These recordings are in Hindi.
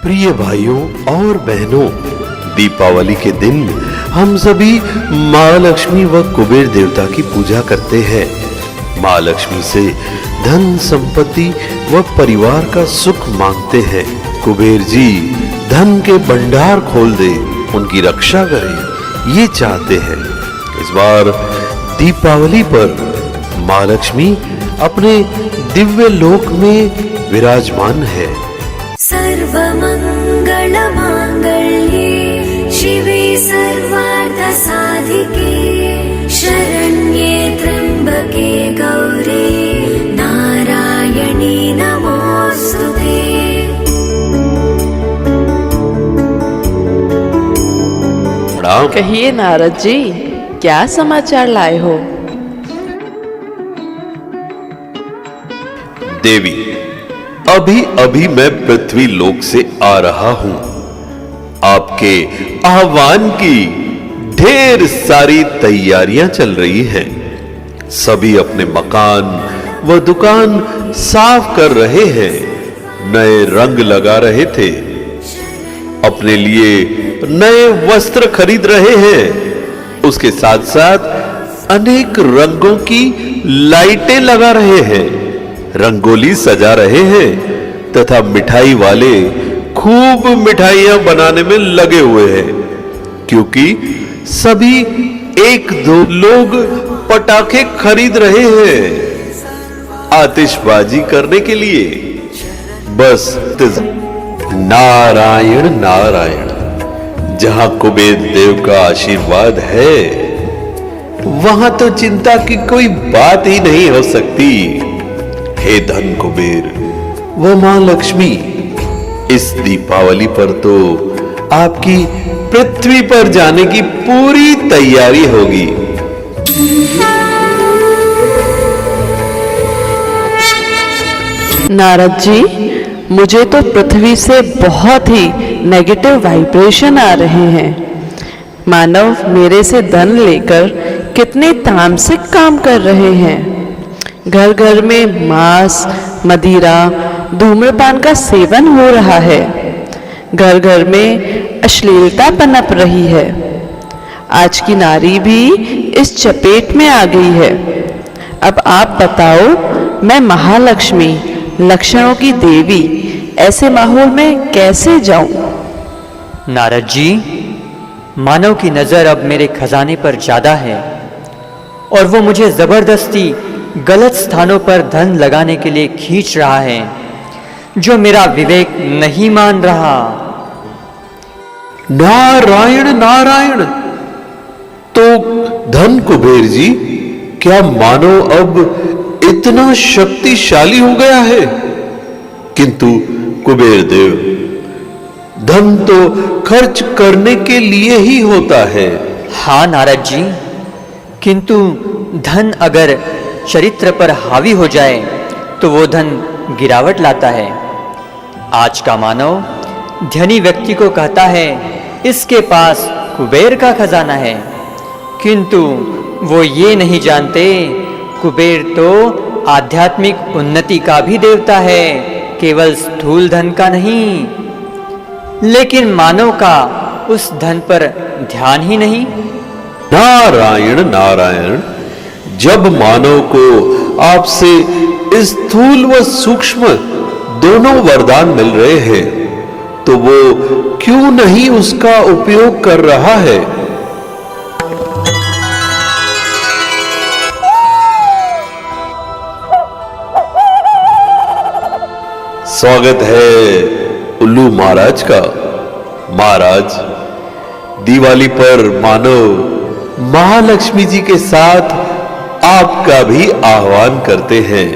प्रिय भाइयों और बहनों, दीपावली के दिन हम सभी माँ लक्ष्मी व कुबेर देवता की पूजा करते हैं। माँ लक्ष्मी से धन संपत्ति व परिवार का सुख मांगते हैं। कुबेर जी धन के भंडार खोल दे, उनकी रक्षा करें, ये चाहते हैं। इस बार दीपावली पर माँ लक्ष्मी अपने दिव्य लोक में विराजमान है। सर्वमंगल मांगल्ये शिवे सर्वार्थ साधिके शरण्ये त्र्यंबके गौरी नारायणी नमोस्तुते। कहिए नारद जी, क्या समाचार लाए हो? देवी, अभी अभी मैं पृथ्वी लोक से आ रहा हूं। आपके आह्वान की ढेर सारी तैयारियां चल रही हैं। सभी अपने मकान व दुकान साफ कर रहे हैं, नए रंग लगा रहे थे, अपने लिए नए वस्त्र खरीद रहे हैं। उसके साथ साथ अनेक रंगों की लाइटें लगा रहे हैं, रंगोली सजा रहे हैं तथा मिठाई वाले खूब मिठाइयां बनाने में लगे हुए हैं, क्योंकि सभी एक दो लोग पटाखे खरीद रहे हैं आतिशबाजी करने के लिए। बस नारायण नारायण, जहां कुबेर देव का आशीर्वाद है वहां तो चिंता की कोई बात ही नहीं हो सकती। हे धन कुबेर वो मां लक्ष्मी, इस दीपावली पर तो आपकी पृथ्वी पर जाने की पूरी तैयारी होगी। नारद जी, मुझे तो पृथ्वी से बहुत ही नेगेटिव वाइब्रेशन आ रहे हैं। मानव मेरे से धन लेकर कितने तामसिक काम कर रहे हैं। घर घर में मांस, मदिरा, धूम्रपान का सेवन हो रहा है। घर घर में अश्लीलता पनप रही है। आज की नारी भी इस चपेट में आ गई है। अब आप बताओ, मैं महालक्ष्मी, लक्षणों की देवी, ऐसे माहौल में कैसे जाऊं? नारद जी, मानव की नजर अब मेरे खजाने पर ज्यादा है और वो मुझे जबरदस्ती गलत स्थानों पर धन लगाने के लिए खींच रहा है, जो मेरा विवेक नहीं मान रहा। नारायण नारायण, तो धन कुबेर जी, क्या मानव अब इतना शक्तिशाली हो गया है? किंतु कुबेर देव, धन तो खर्च करने के लिए ही होता है। हाँ नारद जी, किंतु धन अगर चरित्र पर हावी हो जाए तो वो धन गिरावट लाता है। आज का मानव धनी व्यक्ति को कहता है इसके पास कुबेर का खजाना है, किंतु वो ये नहीं जानते कुबेर तो आध्यात्मिक उन्नति का भी देवता है, केवल स्थूल धन का नहीं। लेकिन मानव का उस धन पर ध्यान ही नहीं। नारायण नारायण, जब मानव को आपसे स्थूल व सूक्ष्म दोनों वरदान मिल रहे हैं, तो वो क्यों नहीं उसका उपयोग कर रहा है? स्वागत है उल्लू महाराज का। महाराज, दिवाली पर मानव महालक्ष्मी जी के साथ आपका भी आह्वान करते हैं,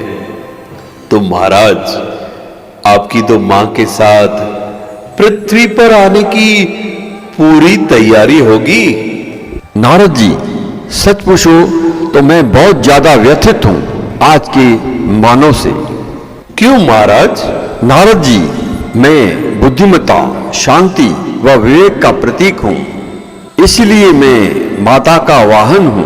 तो महाराज आपकी तो मां के साथ पृथ्वी पर आने की पूरी तैयारी होगी। नारद जी, सच पूछो तो मैं बहुत ज्यादा व्यथित हूं आज के मानव से। क्यों महाराज? नारद जी, मैं बुद्धिमत्ता, शांति व विवेक का प्रतीक हूं, इसलिए मैं माता का वाहन हूं।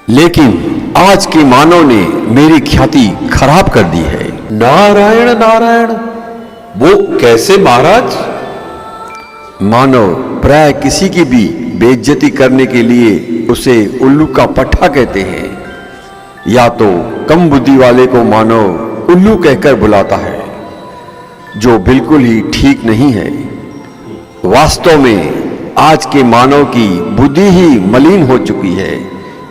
लेकिन आज के मानव ने मेरी ख्याति खराब कर दी है। नारायण नारायण, वो कैसे महाराज? मानव प्राय किसी की भी बेइज्जती करने के लिए उसे उल्लू का पट्टा कहते हैं, या तो कम बुद्धि वाले को मानव उल्लू कहकर बुलाता है, जो बिल्कुल ही ठीक नहीं है। वास्तव में आज के मानव की बुद्धि ही मलिन हो चुकी है,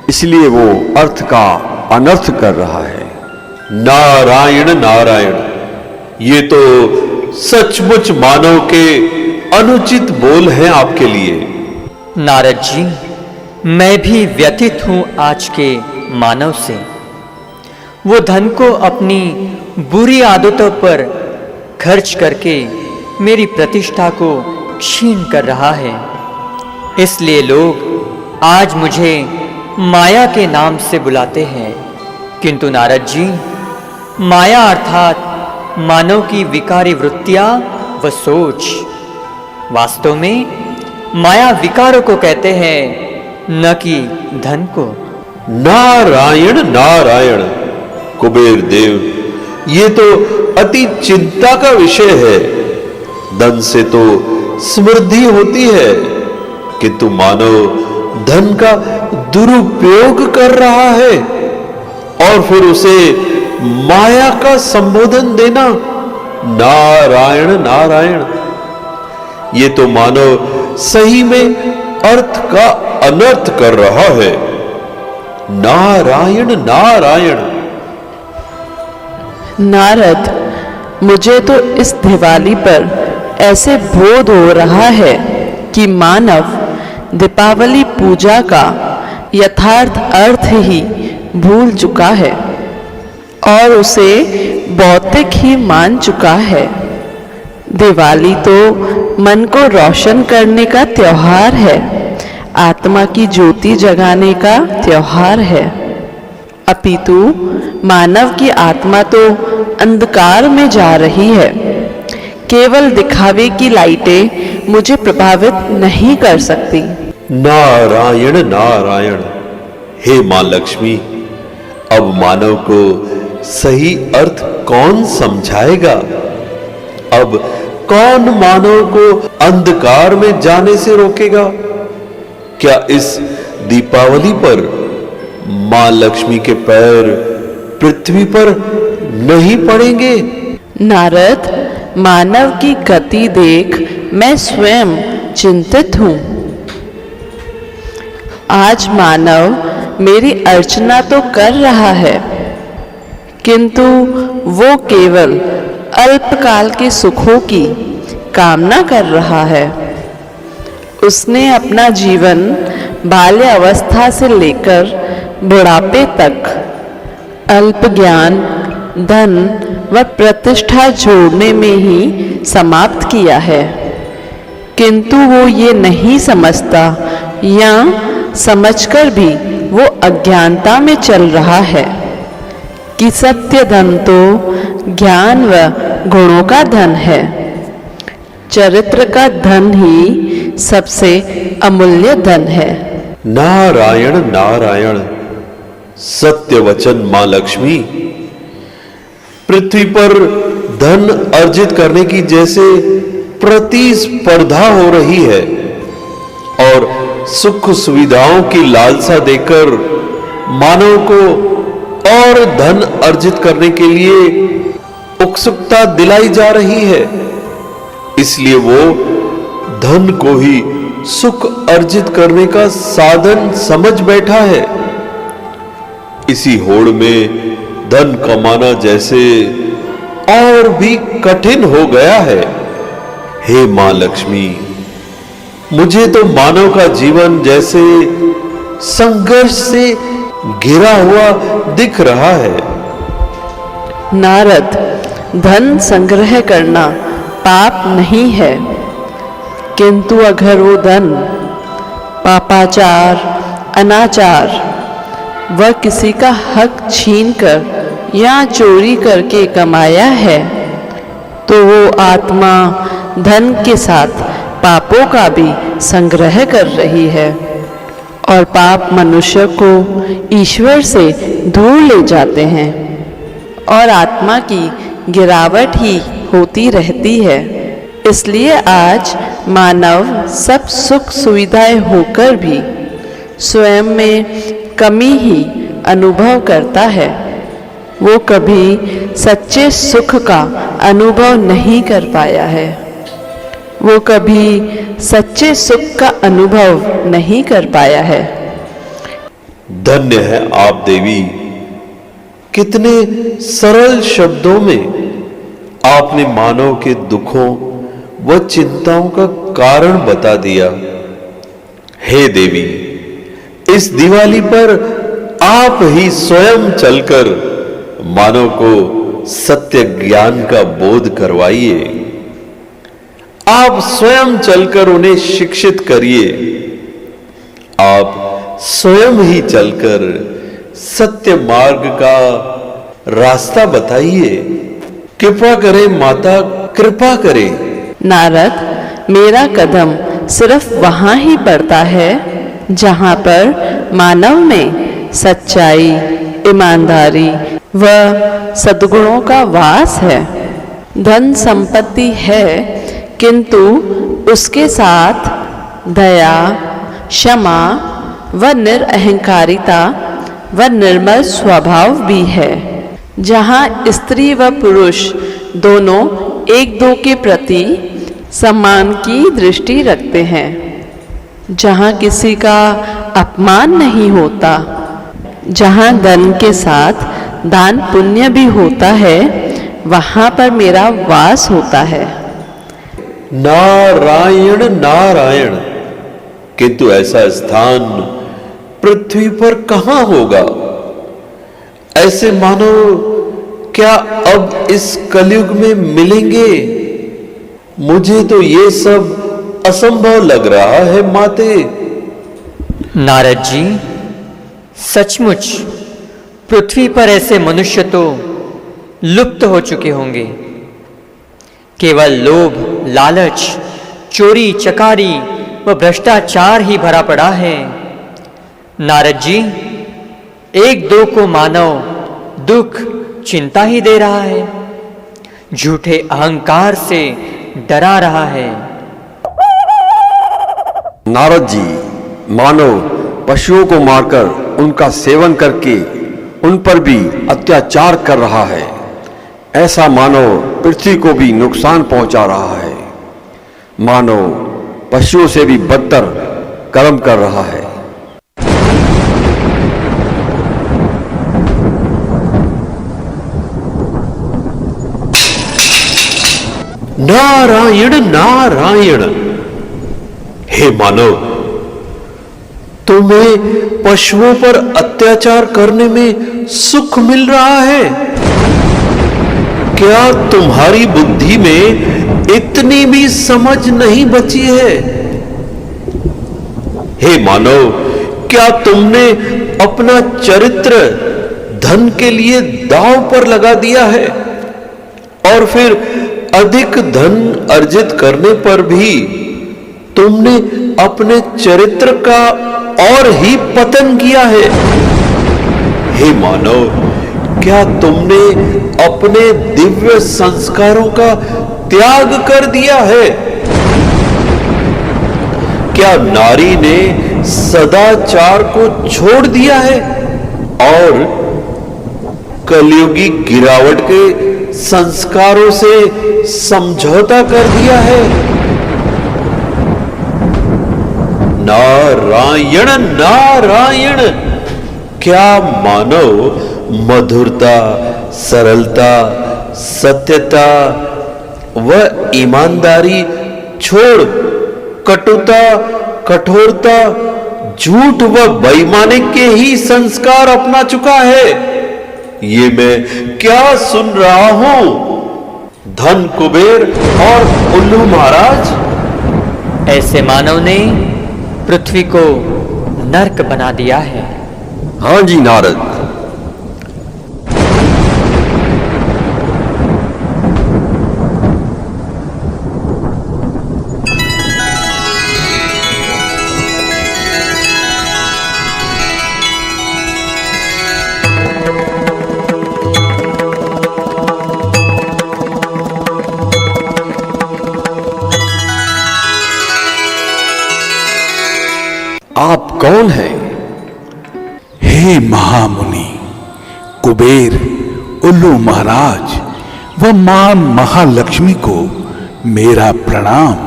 इसलिए वो अर्थ का अनर्थ कर रहा है। नारायण नारायण, ये तो सचमुच मानव के अनुचित बोल हैं आपके लिए। नारद जी, मैं भी व्यथित हूं आज के मानव से। वो धन को अपनी बुरी आदतों पर खर्च करके मेरी प्रतिष्ठा को क्षीण कर रहा है। इसलिए लोग आज मुझे माया के नाम से बुलाते हैं। किंतु नारद जी, माया अर्थात मानव की विकारी वृत्तियां व सोच। वास्तव में माया विकारों को कहते हैं, न कि धन को। नारायण नारायण कुबेर देव, ये तो अति चिंता का विषय है। धन से तो समृद्धि होती है, किंतु मानव धन का दुरुपयोग कर रहा है और फिर उसे माया का संबोधन देना। नारायण नारायण, ये तो मानव सही में अर्थ का अनर्थ कर रहा है। नारायण नारायण। नारद, मुझे तो इस दिवाली पर ऐसे बोध हो रहा है कि मानव दीपावली पूजा का यथार्थ अर्थ ही भूल चुका है और उसे भौतिक ही मान चुका है। दिवाली तो मन को रोशन करने का त्योहार है, आत्मा की ज्योति जगाने का त्योहार है। अपितु मानव की आत्मा तो अंधकार में जा रही है। केवल दिखावे की लाइटें मुझे प्रभावित नहीं कर सकती। नारायण नारायण। हे मां लक्ष्मी, अब मानव को सही अर्थ कौन समझाएगा? अब कौन मानव को अंधकार में जाने से रोकेगा? क्या इस दीपावली पर मां लक्ष्मी के पैर पृथ्वी पर नहीं पड़ेंगे? नारद, मानव की गति देख मैं स्वयं चिंतित हूँ। आज मानव मेरी अर्चना तो कर रहा है, किंतु वो केवल अल्पकाल के सुखों की कामना कर रहा है। उसने अपना जीवन बाल्य अवस्था से लेकर बुढ़ापे तक अल्प ज्ञान, धन व प्रतिष्ठा जोड़ने में ही समाप्त किया है। किंतु वो ये नहीं समझता या समझकर भी वो अज्ञानता में चल रहा है कि सत्य धन तो ज्ञान व गुणों का धन है। चरित्र का धन ही सबसे अमूल्य धन है। नारायण नारायण। सत्य वचन मां लक्ष्मी। पृथ्वी पर धन अर्जित करने की जैसे प्रतिस्पर्धा हो रही है और सुख सुविधाओं की लालसा देकर मानव को और धन अर्जित करने के लिए उत्सुकता दिलाई जा रही है। इसलिए वो धन को ही सुख अर्जित करने का साधन समझ बैठा है। इसी होड़ में धन कमाना जैसे और भी कठिन हो गया है। हे मां लक्ष्मी, मुझे तो मानव का जीवन जैसे संघर्ष से घिरा हुआ दिख रहा है। नारद, धन संग्रह करना पाप नहीं है, किंतु अगर वो धन पापाचार, अनाचार व किसी का हक छीनकर या चोरी करके कमाया है, तो वो आत्मा धन के साथ पापों का भी संग्रह कर रही है और पाप मनुष्य को ईश्वर से दूर ले जाते हैं और आत्मा की गिरावट ही होती रहती है। इसलिए आज मानव सब सुख सुविधाएं होकर भी स्वयं में कमी ही अनुभव करता है। वो कभी सच्चे सुख का अनुभव नहीं कर पाया है। वो कभी सच्चे सुख का अनुभव नहीं कर पाया है। धन्य है आप देवी, कितने सरल शब्दों में आपने मानव के दुखों व चिंताओं का कारण बता दिया। हे देवी, इस दिवाली पर आप ही स्वयं चलकर मानव को सत्य ज्ञान का बोध करवाइए। आप स्वयं चलकर उन्हें शिक्षित करिए। आप स्वयं ही चलकर सत्य मार्ग का रास्ता बताइए। कृपा करें माता, कृपा करें। नारद, मेरा कदम सिर्फ वहां ही पड़ता है जहां पर मानव में सच्चाई, ईमानदारी व सद्गुणों का वास है। धन संपत्ति है, किंतु उसके साथ दया, क्षमा व निरअहंकारिता व निर्मल स्वभाव भी है। जहाँ स्त्री व पुरुष दोनों एक दो के प्रति सम्मान की दृष्टि रखते हैं, जहाँ किसी का अपमान नहीं होता, जहाँ धन के साथ दान पुण्य भी होता है, वहाँ पर मेरा वास होता है। नारायण नारायण, किंतु ऐसा स्थान पृथ्वी पर कहां होगा? ऐसे मानव क्या अब इस कलयुग में मिलेंगे? मुझे तो ये सब असंभव लग रहा है माते। नारद जी, सचमुच पृथ्वी पर ऐसे मनुष्य तो लुप्त हो चुके होंगे। केवल लोभ, लालच, चोरी चकारी व भ्रष्टाचार ही भरा पड़ा है। नारद जी, एक दो को मानव दुख, चिंता ही दे रहा है, झूठे अहंकार से डरा रहा है। नारद जी, मानव पशुओं को मारकर उनका सेवन करके उन पर भी अत्याचार कर रहा है। ऐसा मानव पृथ्वी को भी नुकसान पहुंचा रहा है। मानव पशुओं से भी बदतर कर्म कर रहा है। नारायण नारायण, हे मानव, तुम्हें पशुओं पर अत्याचार करने में सुख मिल रहा है? क्या तुम्हारी बुद्धि में इतनी भी समझ नहीं बची है? हे मानव, क्या तुमने अपना चरित्र धन के लिए दांव पर लगा दिया है और फिर अधिक धन अर्जित करने पर भी तुमने अपने चरित्र का और ही पतन किया है? हे मानव, क्या तुमने अपने दिव्य संस्कारों का त्याग कर दिया है? क्या नारी ने सदाचार को छोड़ दिया है और कलयुगी गिरावट के संस्कारों से समझौता कर दिया है? नारायण नारायण, क्या मानव मधुरता, सरलता, सत्यता व ईमानदारी छोड़ कटुता, कठोरता, झूठ व बेईमानी के ही संस्कार अपना चुका है? ये मैं क्या सुन रहा हूं? धन कुबेर और उल्लू महाराज, ऐसे मानव ने पृथ्वी को नर्क बना दिया है। हाँ जी नारद, कौन है? हे महामुनि, कुबेर, उल्लू महाराज व मां महालक्ष्मी को मेरा प्रणाम।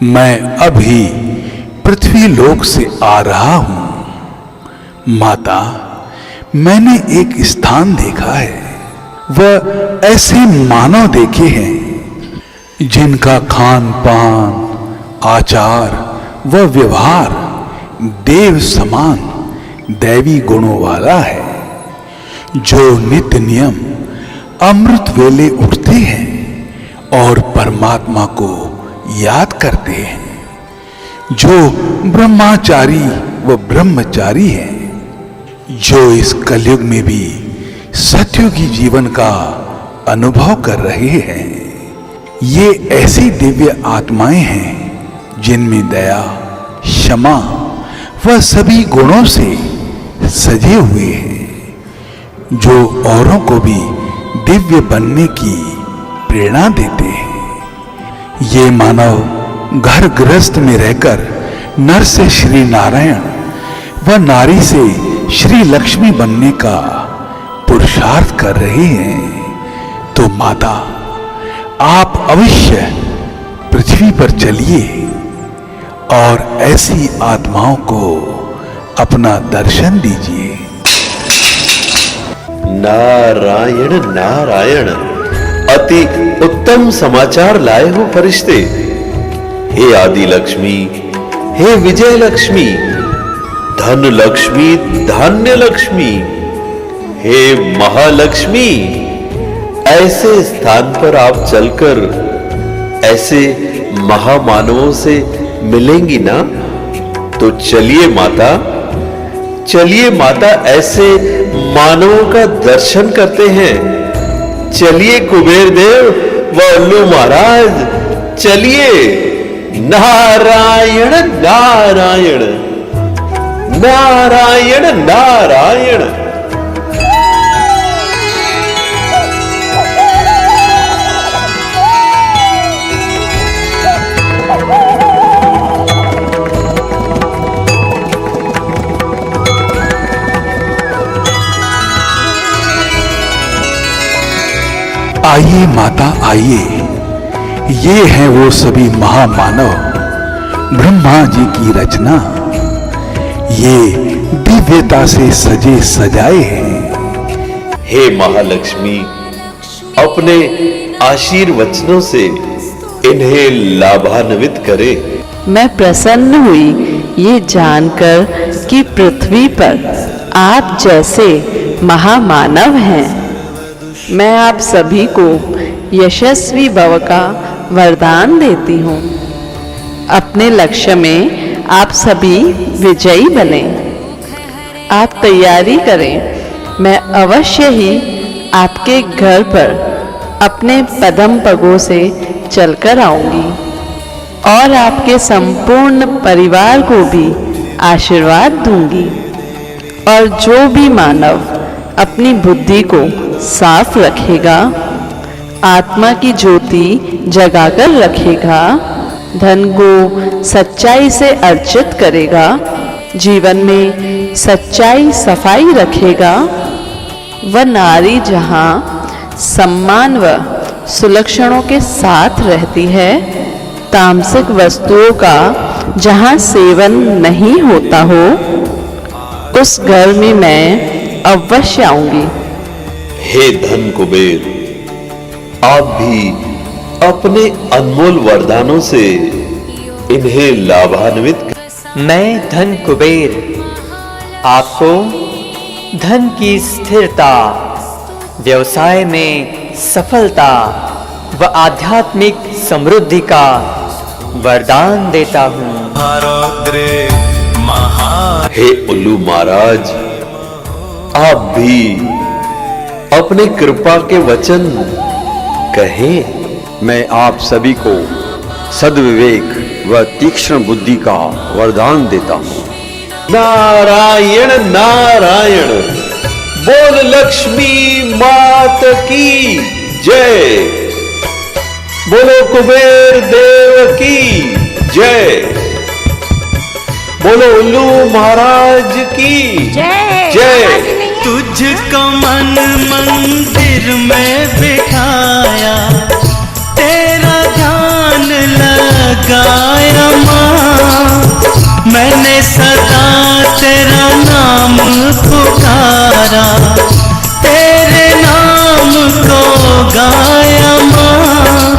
मैं अभी पृथ्वी लोक से आ रहा हूं। माता, मैंने एक स्थान देखा है, वह ऐसे मानव देखे हैं जिनका खान पान, आचार व व्यवहार देव समान दैवी गुणों वाला है, जो नित्य नियम अमृत वेले उठते हैं और परमात्मा को याद करते हैं, जो ब्रह्मचारी व ब्रह्मचारी हैं, जो इस कलयुग में भी सतयुगी जीवन का अनुभव कर रहे हैं। ये ऐसी दिव्य आत्माएं हैं जिनमें दया, क्षमा व सभी गुणों से सजे हुए हैं, जो औरों को भी दिव्य बनने की प्रेरणा देते हैं। ये मानव घर गृहस्थ में रहकर नर से श्री नारायण व नारी से श्री लक्ष्मी बनने का पुरुषार्थ कर रहे हैं। तो माता, आप अवश्य पृथ्वी पर चलिए और ऐसी आत्माओं को अपना दर्शन दीजिए। नारायण नारायण, अति उत्तम समाचार लाए हो फरिश्ते। हे आदि लक्ष्मी, हे विजय लक्ष्मी, धन लक्ष्मी, धान्य लक्ष्मी, हे महालक्ष्मी, ऐसे स्थान पर आप चलकर ऐसे महामानवों से मिलेंगी ना? तो चलिए माता, चलिए माता, ऐसे मानवों का दर्शन करते हैं। चलिए कुबेर देव व उल्लू महाराज, चलिए। नारायण नारायण, नारायण नारायण। आइए माता, आइए। ये हैं वो सभी महामानव, ब्रह्मा जी की रचना। ये दिव्यता से सजे सजाए हैं। हे महालक्ष्मी, अपने आशीर्वचनों से इन्हें लाभान्वित करे। मैं प्रसन्न हुई ये जानकर कि पृथ्वी पर आप जैसे महामानव हैं। मैं आप सभी को यशस्वी भव का वरदान देती हूँ। अपने लक्ष्य में आप सभी विजयी बने। आप तैयारी करें, मैं अवश्य ही आपके घर पर अपने पदम पगों से चलकर आऊंगी और आपके संपूर्ण परिवार को भी आशीर्वाद दूंगी। और जो भी मानव अपनी बुद्धि को साफ रखेगा, आत्मा की ज्योति जगाकर रखेगा, धन को सच्चाई से अर्जित करेगा, जीवन में सच्चाई सफाई रखेगा, वह नारी जहाँ सम्मान व सुलक्षणों के साथ रहती है, तामसिक वस्तुओं का जहाँ सेवन नहीं होता हो, उस घर में मैं अवश्य आऊंगी। हे धन कुबेर, आप भी अपने अनमोल वरदानों से इन्हें लाभान्वित कर। मैं धन कुबेर आपको धन की स्थिरता, व्यवसाय में सफलता व आध्यात्मिक समृद्धि का वरदान देता हूँ। हे उल्लू महाराज, आप भी अपने कृपा के वचन कहें। मैं आप सभी को सद्विवेक व तीक्ष्ण बुद्धि का वरदान देता हूँ। नारायण नारायण, बोल लक्ष्मी मात की जय, बोलो कुबेर देव की जय, बोलो उल्लू महाराज की जय। जय। तुझको मन मंदिर में बिठाया, तेरा ध्यान लगाया माँ, मैंने सदा तेरा नाम पुकारा, तेरे नाम को गाया माँ।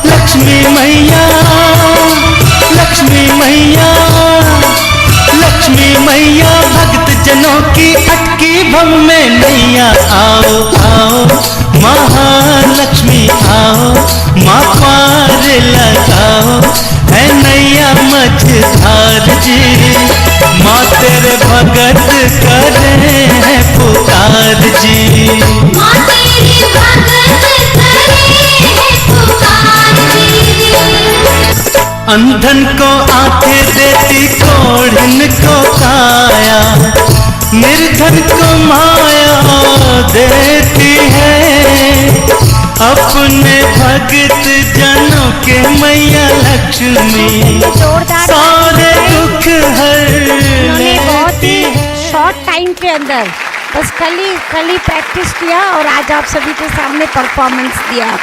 लक्ष्मी मैया, लक्ष्मी मैया, लक्ष्मी मैया, भक्त जनों की अटकी भव में नैया, आओ आओ महालक्ष्मी आओ, माँ पार लगाओ, है नैया मझधार जी, माँ तेरे भगत करे हैं पुकार जी। माँ तेरी भगत करे है पुकार जी। अंधन को आंखें देती, कोढ़न को काया, निर्धन को माया देती है, अपने भक्त जनों के मैया लक्ष्मी, सारे दुख हर उन्होंने बहुत ही लेती है। शॉर्ट टाइम के अंदर बस कल ही प्रैक्टिस किया और आज आप सभी के सामने परफॉर्मेंस दिया।